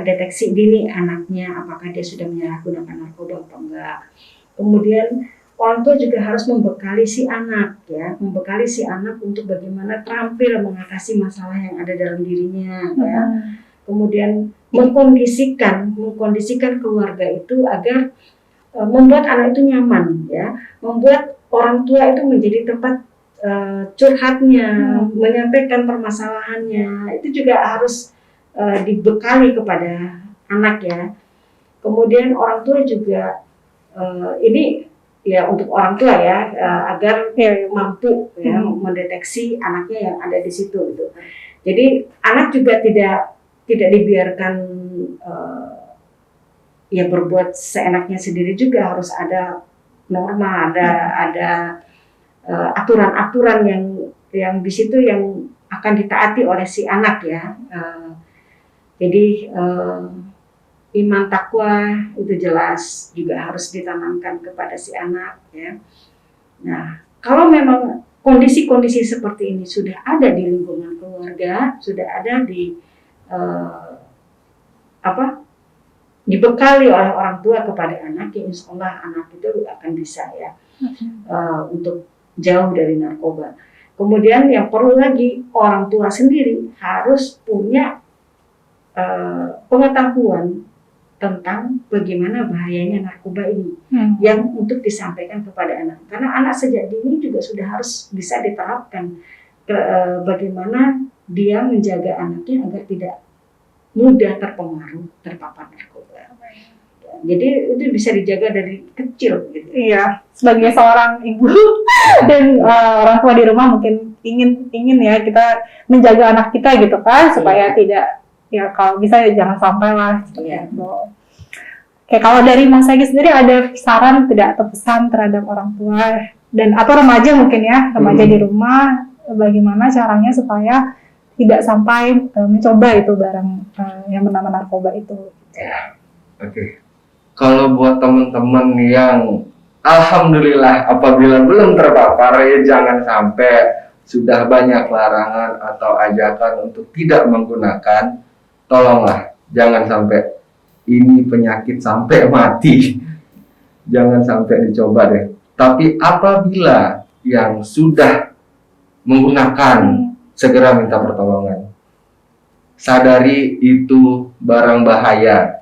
deteksi dini anaknya apakah dia sudah menyalahgunakan narkoba atau enggak. Kemudian orang tua juga harus membekali si anak untuk bagaimana terampil mengatasi masalah yang ada dalam dirinya ya. Kemudian mengkondisikan keluarga itu agar membuat anak itu nyaman, ya, membuat orang tua itu menjadi tempat curhatnya, menyampaikan permasalahannya, itu juga harus dibekali kepada anak ya. Kemudian orang tua juga ini ya untuk orang tua ya, agar mampu ya mendeteksi anaknya yang ada di situ gitu. Jadi anak juga tidak dibiarkan ya berbuat seenaknya sendiri, juga harus ada norma, ada aturan-aturan yang di situ yang akan ditaati oleh si anak ya. Jadi iman takwa itu jelas juga harus ditanamkan kepada si anak ya. Nah, kalau memang kondisi-kondisi seperti ini sudah ada di lingkungan keluarga, sudah ada di dibekali oleh orang tua kepada anak, ya insya Allah anak itu akan bisa ya untuk jauh dari narkoba. Kemudian yang perlu lagi, orang tua sendiri harus punya pengetahuan tentang bagaimana bahayanya narkoba ini yang untuk disampaikan kepada anak. Karena anak sejak dini juga sudah harus bisa diterapkan bagaimana dia menjaga anaknya agar tidak mudah terpengaruh terpapar narkoba. Jadi itu bisa dijaga dari kecil gitu. Iya, sebagai seorang ibu dan orang tua di rumah mungkin ingin ya kita menjaga anak kita gitu kan, supaya tidak, ya kalau bisa ya jangan sampai lah gitu. Oke, kalau dari Mas Egi sendiri ada saran tidak atau pesan terhadap orang tua dan atau remaja mungkin ya, remaja di rumah, bagaimana caranya supaya tidak sampai mencoba itu barang yang bernama narkoba itu? Ya, oke. Kalau buat teman-teman yang alhamdulillah apabila belum terpapar, ya jangan sampai sudah banyak larangan atau ajakan untuk tidak menggunakan, tolonglah jangan sampai ini penyakit sampai mati. Jangan sampai dicoba deh. Tapi apabila yang sudah menggunakan, segera minta pertolongan. Sadari itu barang bahaya.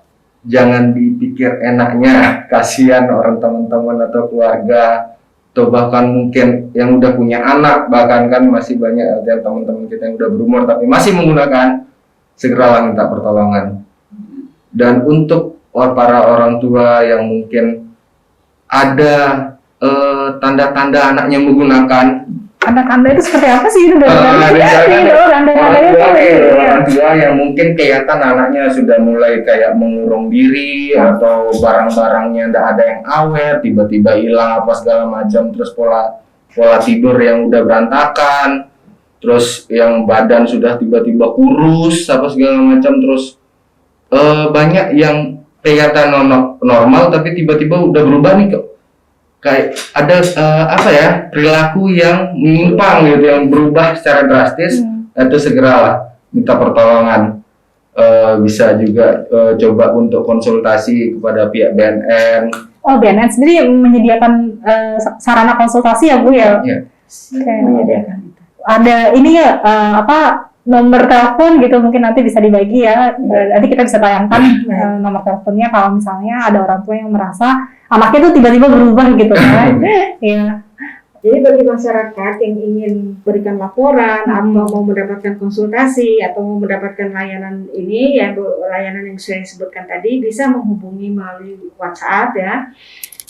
Jangan dipikir enaknya, kasihan orang teman-teman atau keluarga, atau bahkan mungkin yang udah punya anak, bahkan kan masih banyak teman-teman kita yang udah berumur tapi masih menggunakan, segeralah minta pertolongan. Dan untuk para orang tua yang mungkin ada tanda-tanda anaknya menggunakan, tanda-tanda itu seperti apa sih? Orang tua yang mungkin kelihatan anaknya sudah mulai kayak mengurung diri, atau barang-barangnya tidak ada yang awet, tiba-tiba hilang apa segala macam, terus pola tidur yang udah berantakan, terus yang badan sudah tiba-tiba kurus apa segala macam, terus banyak yang kelihatan normal tapi tiba-tiba udah berubah nih kok. Kayak ada perilaku yang menyimpang gitu, yang berubah secara drastis, itu segeralah minta pertolongan. Bisa juga coba untuk konsultasi kepada pihak BNN. Oh, BNN sendiri menyediakan sarana konsultasi ya Bu ya? Iya. Menyediakan. Ada ini ya nomor telepon gitu, mungkin nanti bisa dibagi ya. Nanti kita bisa tayangkan nomor teleponnya kalau misalnya ada orang tua yang merasa anaknya tuh tiba-tiba berubah gitu kan. Iya. Jadi bagi masyarakat yang ingin berikan laporan atau mau mendapatkan konsultasi atau mau mendapatkan layanan ini ya, layanan yang saya sebutkan tadi, bisa menghubungi melalui WhatsApp ya.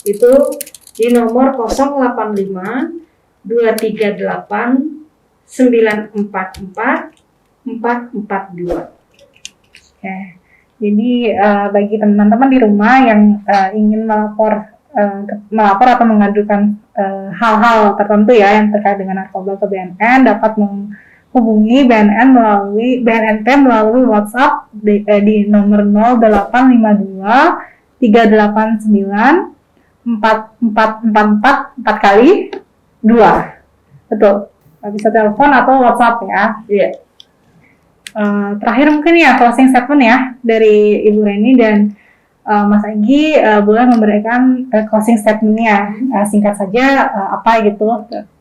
Itu di nomor 085 238 944 442. Oke. Jadi bagi teman-teman di rumah yang ingin melapor atau mengadukan hal-hal tertentu ya yang terkait dengan narkoba ke BNN, dapat menghubungi BNN melalui WhatsApp di nomor 0852 389 4444 4 kali 2. Betul. Bisa telepon atau WhatsApp ya. Iya. Terakhir mungkin ya closing statement ya dari Ibu Reni dan Mas Egi, boleh memberikan closing statementnya, singkat saja apa gitu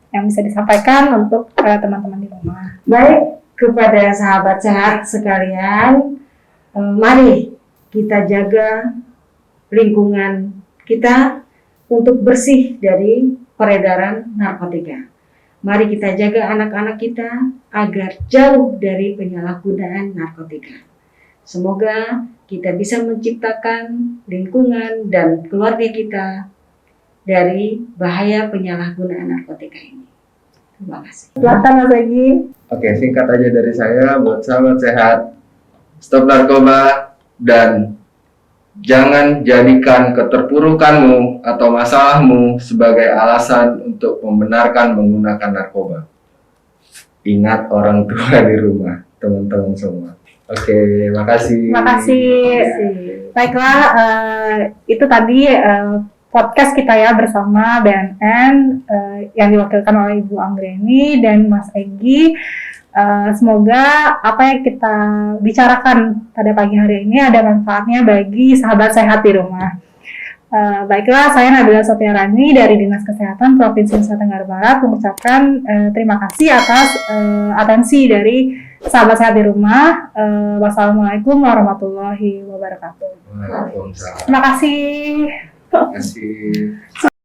yang bisa disampaikan untuk teman-teman di rumah. Baik, kepada sahabat sehat sekalian, mari kita jaga lingkungan kita untuk bersih dari peredaran narkotika. Mari kita jaga anak-anak kita agar jauh dari penyalahgunaan narkotika. Semoga kita bisa menciptakan lingkungan dan keluarga kita dari bahaya penyalahgunaan narkotika ini. Terima kasih. Silakan Mas Egi. Oke, singkat aja dari saya buat sahabat sehat. Stop narkoba dan jangan jadikan keterpurukanmu atau masalahmu sebagai alasan untuk membenarkan menggunakan narkoba. Ingat orang tua di rumah, teman-teman semua. Oke, makasih. Terima kasih. Baiklah, itu tadi podcast kita ya bersama BNN yang diwakilkan oleh Ibu Anggreni dan Mas Egi. Semoga apa yang kita bicarakan pada pagi hari ini ada manfaatnya bagi sahabat sehat di rumah. Baiklah, saya Nabila Sofiarani dari Dinas Kesehatan Provinsi Nusa Tenggara Barat mengucapkan terima kasih atas atensi dari sahabat sehat di rumah. Wassalamualaikum warahmatullahi wabarakatuh. Waalaikumsalam. Terima kasih. Terima kasih.